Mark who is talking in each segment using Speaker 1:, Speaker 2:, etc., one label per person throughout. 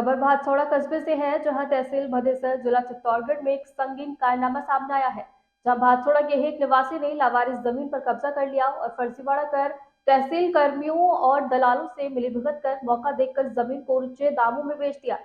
Speaker 1: खबर भादसौड़ा कस्बे से है, जहां तहसील भदेसर जिला चित्तौड़गढ़ में एक संगीन कारनामा सामने आया है, जहां भादसौड़ा के एक निवासी ने लावारिस जमीन पर कब्जा कर लिया और फर्जीवाड़ा कर तहसील कर्मियों और दलालों से मिलीभगत कर मौका देखकर जमीन को ऊंचे दामों में बेच दिया।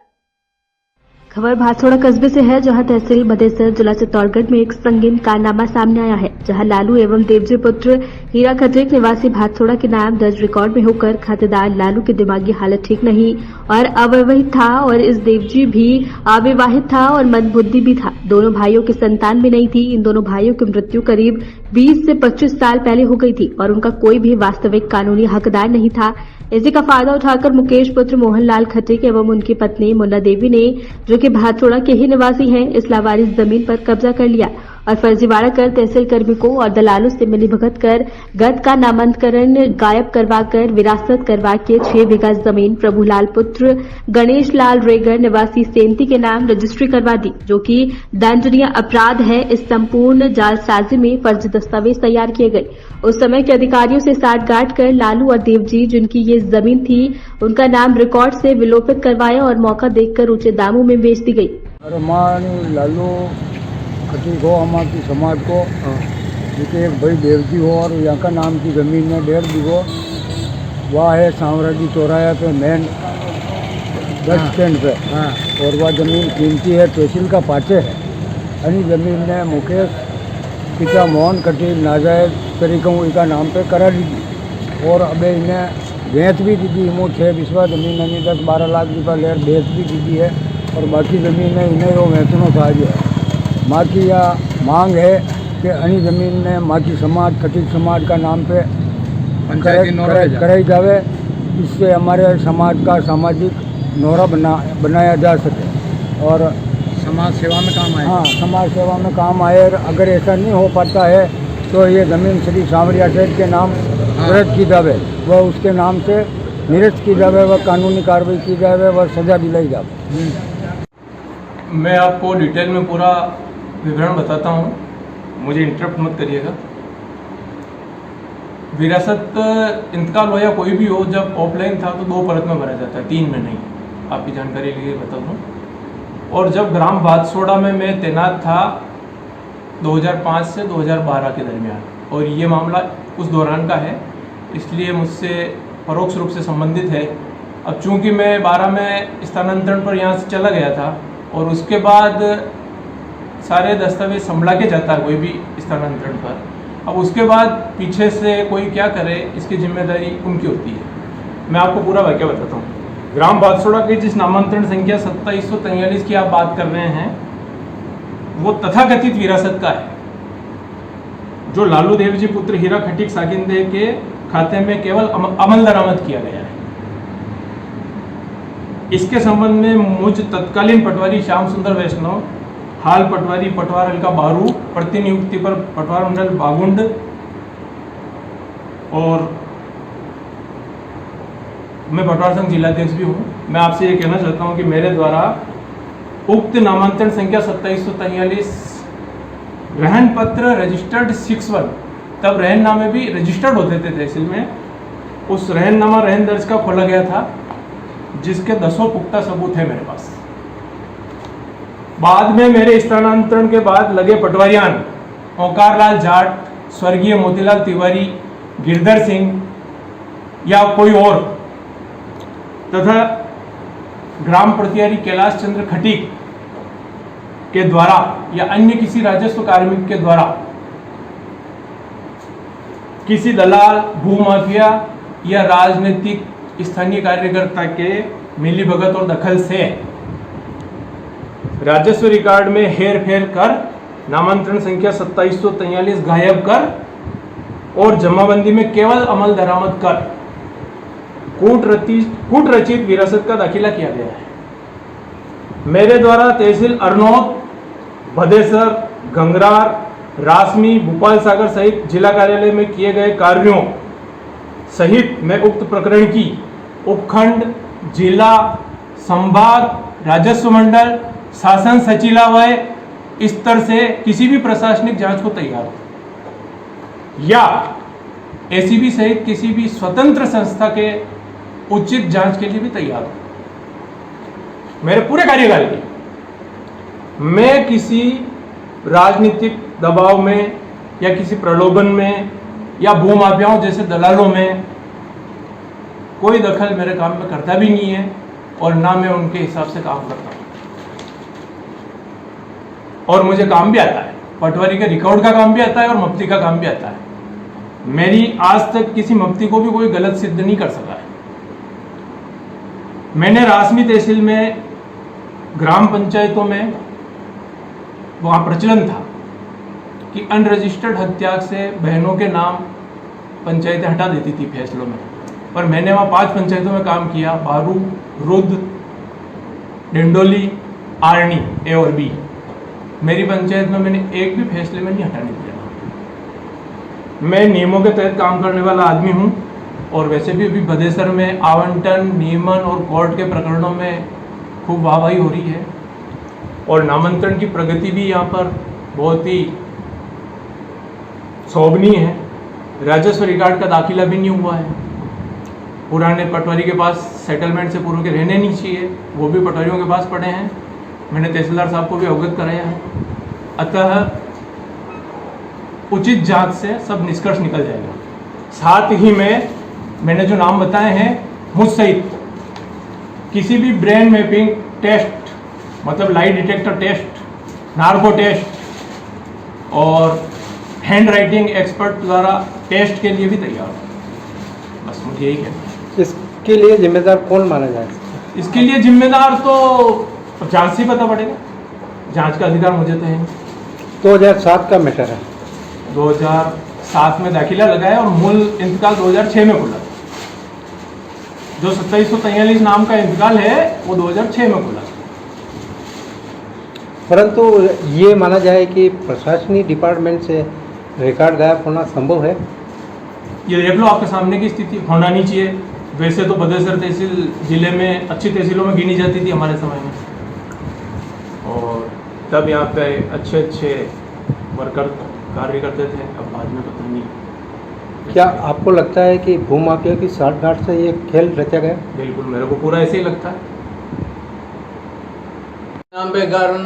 Speaker 1: खबर भादसौड़ा कस्बे से है, जहां तहसील भदेसर जिला चित्तौड़गढ़ में एक संगीन कारनामा सामने आया है, जहां लालू एवं देवजी पुत्र हीरा खत्रिक निवासी भादसौड़ा के नाम दर्ज रिकॉर्ड में होकर खातेदार लालू की दिमागी हालत ठीक नहीं और अविवाहित था और इस देवजी भी अविवाहित था और मंदबुद्धि भी था। दोनों भाइयों की संतान भी नहीं थी। इन दोनों भाइयों की मृत्यु करीब 20 से 25 साल पहले हो गई थी और उनका कोई भी वास्तविक कानूनी हकदार नहीं था। इसी का फायदा उठाकर मुकेश पुत्र मोहनलाल खत्रिक एवं उनकी पत्नी मुन्ना देवी ने, जो कि भादसौड़ा के ही निवासी हैं, इस लावारिस जमीन पर कब्जा कर लिया और फर्जीवाड़ा कर तहसील कर्मियों और दलालों से मिलीभगत कर गद का नामांतरण गायब करवाकर विरासत करवा के 6 बीघा जमीन प्रभुलाल पुत्र गणेश लाल रेगर निवासी सेंती के नाम रजिस्ट्री करवा दी, जो कि दंडनीय अपराध है। इस संपूर्ण जालसाजी में फर्जी दस्तावेज तैयार किए गए। उस समय के अधिकारियों से साठगांठ कर लालू और देवजी, जिनकी ये जमीन थी, उनका नाम रिकॉर्ड से विलोपित करवाया और मौका देखकर ऊंचे दामों में बेच दी गई।
Speaker 2: लालू खत्रिक हो हमारी समाज को, जिसके एक भाई देवजी हो और यहाँ का नाम की ज़मीन में 1.5 बीघो वह है साम्राज्य चौराहे पे मेन बस स्टैंड पे, और वह ज़मीन कीमती है, तहसील का पाचे है। यानी ज़मीन ने मुकेश पिता मोहन खत्रिक नाजायज तरीकों इनका नाम पे करा दी और अब इन्हें बेच भी दी थी। मुँह 6 बिस्वा ज़मीन यानी 10-12 लाख रुपया लेर बेच भी दी थी है और बाकी ज़मीन ने इन्हें वो वेचनो था। जो माँ की यह मांग है कि अन्य ज़मीन ने माँ की समाज खत्रिक समाज का नाम पे कराई जावे, इससे हमारे समाज का सामाजिक नोरा बनाया जा सके और
Speaker 3: समाज सेवा में काम आए।
Speaker 2: हाँ, समाज सेवा में काम आए। अगर ऐसा नहीं हो पाता है तो ये ज़मीन श्री सांवरिया सेठ के नाम निरस्त की जावे, वह उसके नाम से निरस्त की जावे, वह कानूनी कार्रवाई की जावे, वह सजा दिलाई जावे।
Speaker 4: मैं आपको डिटेल में पूरा विवरण बताता हूँ, मुझे इंटरप्ट मत करिएगा। विरासत इंतकाल हो या कोई भी हो, जब ऑफलाइन था तो 2 परत में भरा जाता है, 3 में नहीं। आपकी जानकारी लिए बता दूँ। और जब ग्राम भादसौड़ा में मैं तैनात था 2005 से 2012 के दरमियान, और ये मामला उस दौरान का है, इसलिए मुझसे परोक्ष रूप से संबंधित है। अब चूंकि मैं 12 में स्थानांतरण पर यहाँ से चला गया था और उसके बाद सारे दस्तावेज संभला के जाता है कोई भी स्थानांतरण पर, अब उसके बाद पीछे से कोई क्या करे इसकी जिम्मेदारी उनकी होती है। मैं आपको पूरा वाक्य बताता हूँ। ग्राम भादसौड़ा की जिस नामांतरण संख्या 2743 की आप बात कर रहे हैं, वो तथाकथित विरासत का है, जो लालू देवजी पुत्र हीरा खत्रिक साकिंदे के खाते में केवल अमल दरामद किया गया है। इसके संबंध में मुझ तत्कालीन पटवारी श्याम सुंदर वैष्णव, हाल पटवारी पटवार हल्का बारू, प्रतिनियुक्ति पर पटवार मंडल बागुंड, और मैं पटवार संघ जिलाध्यक्ष भी हूँ। मैं आपसे ये कहना चाहता हूँ कि मेरे द्वारा उक्त नामांतरण संख्या 2743 रहन पत्र रजिस्टर्ड 61, तब रहननामे भी रजिस्टर्ड होते थे तहसील में, उस रहननामा रहन दर्ज का खोला गया था, जिसके 10 पुख्ता सबूत है मेरे पास। बाद में मेरे स्थानांतरण के बाद लगे पटवारियान ओंकार लाल जाट, स्वर्गीय मोतीलाल तिवारी, गिरधर सिंह या कोई और, तथा ग्राम प्रतिहारी कैलाश चंद्र खटीक के द्वारा या अन्य किसी राजस्व कार्मिक के द्वारा किसी दलाल, भूमाफिया या राजनीतिक स्थानीय कार्यकर्ता के मिलीभगत और दखल से राजस्व रिकॉर्ड में हेरफेर कर नामांतरण संख्या 2743 गायब कर और जमाबंदी में केवल अमल दरामद कर कूट रचित विरासत का दाखिला किया गया है। मेरे द्वारा तहसील अरनौत, भदेसर, गंगरार, रासमी, भोपाल सागर सहित जिला कार्यालय में किए गए कार्यों सहित मैं उक्त प्रकरण की उपखंड, जिला, संभाग, राजस्व मंडल, शासन सचिवालय स्तर से किसी भी प्रशासनिक जांच को तैयार हूं या एसीबी सहित किसी भी स्वतंत्र संस्था के उचित जांच के लिए भी तैयार हूं। मेरे पूरे कार्यकाल की, मैं किसी राजनीतिक दबाव में या किसी प्रलोभन में या भूमाफियाओं जैसे दलालों में कोई दखल मेरे काम में करता भी नहीं है और ना मैं उनके हिसाब से काम करता हूँ। और मुझे काम भी आता है, पटवारी के रिकॉर्ड का काम भी आता है और मफ्ती का काम भी आता है। मेरी आज तक किसी मफ्ती को भी कोई गलत सिद्ध नहीं कर सका है। मैंने रासमी तहसील में ग्राम पंचायतों में वहाँ प्रचलन था कि अनरजिस्टर्ड हत्या से बहनों के नाम पंचायतें हटा देती थी फैसलों में, पर मैंने वहाँ 5 पंचायतों में काम किया, बारू, रुद्र, डिंडोली, आर्नी ए और बी। मेरी पंचायत में मैंने एक भी फैसले में नहीं हटाने दिया। मैं नियमों के तहत काम करने वाला आदमी हूँ और वैसे भी अभी भदेसर में आवंटन, नियमन और कोर्ट के प्रकरणों में खूब वाहवाही हो रही है और नामांतरण की प्रगति भी यहाँ पर बहुत ही शोभनीय है। राजस्व रिकॉर्ड का दाखिला भी नहीं हुआ है। पुराने पटवारी के पास सेटलमेंट से पूर्व के रहने नहीं चाहिए, वो भी पटवारियों के पास पड़े हैं। मैंने तहसीलदार साहब को भी अवगत कराया है। अतः उचित जांच से सब निष्कर्ष निकल जाएगा। साथ ही मैंने जो नाम बताए हैं मुझ सहित किसी भी ब्रेन मैपिंग टेस्ट, मतलब lie detector test, narco test और हैंड राइटिंग एक्सपर्ट द्वारा टेस्ट के लिए भी तैयार हूँ। बस मुझे यही कहना है।
Speaker 3: इसके लिए जिम्मेदार कौन माना जाए?
Speaker 4: इसके लिए जिम्मेदार तो जांच से पता पड़ेगा। जांच का अधिकार मुझे तो है।
Speaker 3: 2007 का मैटर है।
Speaker 4: 2007 में दाखिला लगाया और मूल इंतकाल 2006 में खुला। जो 2743 नाम का इंतकाल है वो 2006 में खुला।
Speaker 3: परंतु ये माना जाए कि प्रशासनिक डिपार्टमेंट से रिकॉर्ड गायब होना संभव है।
Speaker 4: ये देख लो, आपके सामने की स्थिति होना नहीं चाहिए। वैसे तो भदेसर तहसील जिले में अच्छी तहसीलों में गिनी जाती थी हमारे समय में, और तब यहाँ पे अच्छे वर्कर कार्य करते थे। अब बाद में पता नहीं।
Speaker 3: क्या आपको लगता है कि भूमाफिया की साठगांठ से ये खेल रचा गया?
Speaker 4: बिल्कुल, मेरे को पूरा ऐसे ही लगता है।
Speaker 5: नाम पे कारण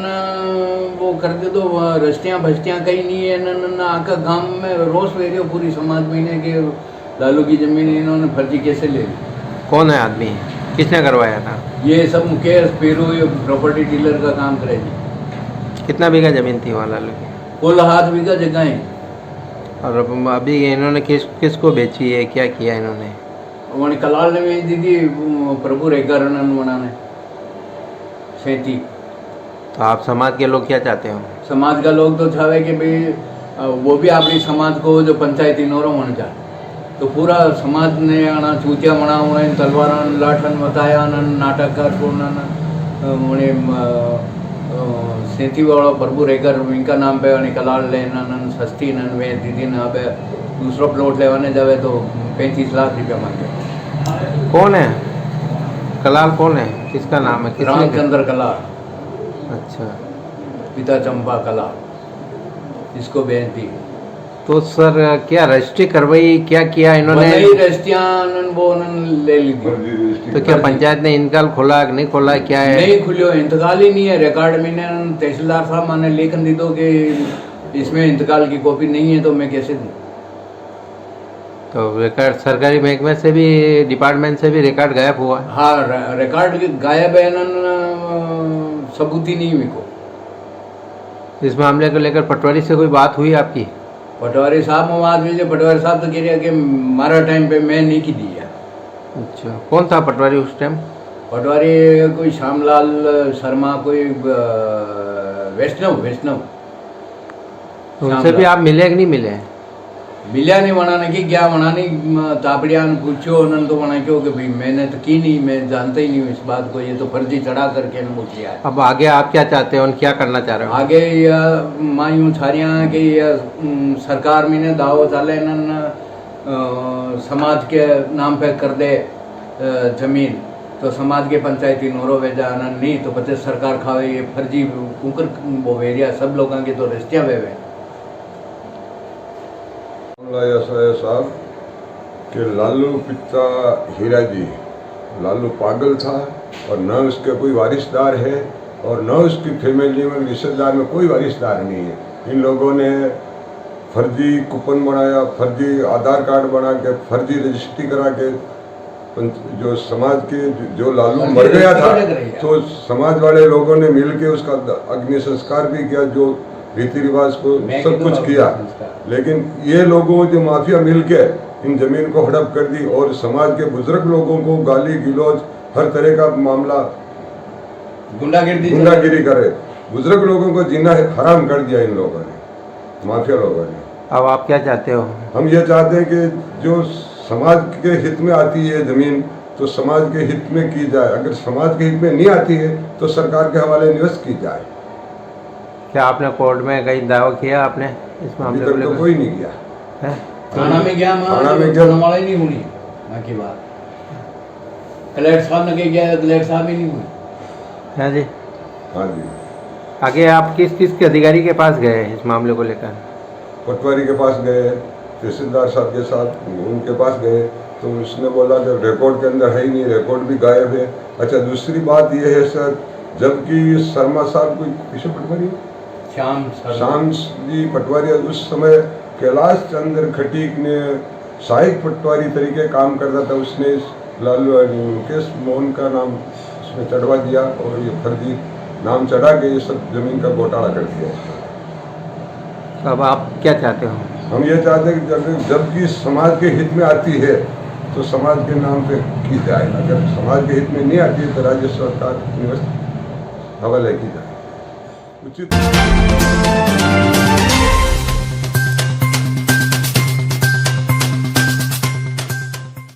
Speaker 5: वो करते तो रस्तियाँ भस्तियाँ कहीं नहीं है न आका गांव में रोष वेरियो पूरी समाज महीने के लालू की जमीन इन्होंने फर्जी कैसे ले ली।
Speaker 3: कौन है आदमी? किसने करवाया था?
Speaker 5: ये सब मुकेश पेरू ये प्रॉपर्टी डीलर का काम करे जी।
Speaker 3: कितना बीघा जमीन थी वहाँ लालू की?
Speaker 5: कुल 7 बीघा जगह है।
Speaker 3: और अभी इन्होंने किसको बेची है, क्या किया इन्होंने?
Speaker 5: वही कलाल ने बेच दी थी प्रभु रेखारणन बनाने 37।
Speaker 3: तो आप समाज के लोग क्या चाहते हो?
Speaker 5: समाज का लोग तो चाहे कि भाई वो भी अपनी समाज को जो पंचायती नोरो होना चाहे, तो पूरा समाज ने आना चूतिया मना उन्हें तलवारन लाठन बताया नाटककार पूर्ण सेती वाला प्रभु रेकर इनका नाम पे आणि कलाल लेना सस्ती नन वे दीदी ना पे दूसरा प्लॉट लेवाने जावे तो 35 लाख रुपया मांगे।
Speaker 3: कौन है कलाल? कौन है, किसका नाम है?
Speaker 5: रामचंद्र कलाल,
Speaker 3: अच्छा।
Speaker 5: पिता चंपा कलाल, इसको बेच दी।
Speaker 3: तो सर क्या रजिस्ट्री करवाई, क्या किया इन्होंने?
Speaker 5: रजिस्ट्रियां वो ले ली थी।
Speaker 3: तो क्या पंचायत ने इंतकाल खोला कि नहीं खोला, क्या है?
Speaker 5: नहीं खुलियो, इंतकाल ही नहीं है। रिकॉर्ड में तहसीलदार साहब मैंने लेखन दी दो कि इसमें इंतकाल की कॉपी नहीं है, तो मैं कैसे दूँ?
Speaker 3: तो रिकॉर्ड सरकारी महकमे से भी, डिपार्टमेंट से भी रिकॉर्ड गायब हुआ?
Speaker 5: हाँ, रिकॉर्ड गायब है, सबूत ही नहीं मेरे को।
Speaker 3: इस मामले को लेकर पटवारी से कोई बात हुई आपकी?
Speaker 5: पटवारी साहब में बात हुई, पटवारी साहब तो कह रहे कि हमारा टाइम पे मैं नहीं की दी है।
Speaker 3: अच्छा, कौन था पटवारी उस टाइम?
Speaker 5: पटवारी कोई श्यामलाल शर्मा, कोई वैष्णव।
Speaker 3: उनसे भी आप मिले कि नहीं मिले?
Speaker 5: मिलिया नहीं, बनाने की क्या बनानी तापड़िया पूछो उन्होंने तो बना क्यों कि भाई मैंने तो की नहीं, मैं जानता ही नहीं हूँ इस बात को, ये तो फर्जी चढ़ा करके वो किया है।
Speaker 3: अब आगे आप क्या चाहते हो, क्या करना चाह रहे हो?
Speaker 5: आगे माँ यूँ छारियाँ कि सरकार में ने दावो चाले समाज के नाम पे कर दे जमीन, तो समाज के पंचायती नोरो वेजा नहीं तो पते सरकार खावे। ये फर्जी कुकर वो वेरिया सब लोगों की तो रिश्तियाँ वे
Speaker 6: ऐसा है साहब कि लालू पिता हीरा जी, लालू पागल था, और न उसके कोई वारिसदार है और न उसकी फैमिली में रिश्तेदार में कोई वारिसदार नहीं है। इन लोगों ने फर्जी कूपन बनाया, फर्जी आधार कार्ड बना के, फर्जी रजिस्ट्री करा के जो समाज के जो लालू मर गया था तो समाज वाले लोगों ने मिलके उसका अग्नि संस्कार भी किया, जो रीति रिवाज को सब कुछ किया। लेकिन ये लोगों जो माफिया मिलके इन जमीन को हड़प कर दी और समाज के बुजुर्ग लोगों को गाली गिलौज हर तरह का मामला गुंडागिरी करे, बुजुर्ग लोगों को जीना हराम कर दिया इन लोगों ने, माफिया लोगों ने।
Speaker 3: अब आप क्या चाहते हो?
Speaker 6: हम ये चाहते हैं कि जो समाज के हित में आती है जमीन तो समाज के हित में की जाए, अगर समाज के हित में नहीं आती है तो सरकार के हवाले निवेश की जाए।
Speaker 3: क्या आपने कोर्ट में कहीं दावा किया आपने इस मामले को लेकर?
Speaker 6: तो कोई नहीं किया
Speaker 3: है?
Speaker 5: थाना में गया,
Speaker 6: थाना में गया,
Speaker 5: हमारा ही नहीं हुई बाकी बात। कलेक्टर साहब ने गया, कलेक्टर साहब ही नहीं हुई।
Speaker 3: हाँ जी।
Speaker 6: हाँ जी।
Speaker 3: आगे आप किस किस के अधिकारी के पास गए इस मामले को लेकर?
Speaker 6: पटवारी के पास गए, तहसीलदार साहब के साथ उनके पास गए तो उसने बोला कि रिकॉर्ड के अंदर है ही नहीं, रिकॉर्ड भी गायब है। अच्छा, दूसरी बात यह है सर, जबकि शर्मा साहब कोई किसे पटवारी, श्याम जी पटवारी उस समय कैलाश चंद्र खटीक ने सहायक पटवारी तरीके काम करता था, उसने लालू मुकेश मोहन का नाम उसमें चढ़वा दिया और ये फर्जी नाम चढ़ा के ये सब जमीन का घोटाला कर दिया।
Speaker 3: तो अब आप क्या चाहते हो?
Speaker 6: हम ये चाहते हैं कि जबकि समाज के हित में आती है तो समाज के नाम पे की जाए, अगर समाज के हित में नहीं आती है तो राज्य सरकार हवाले की जाए उचित।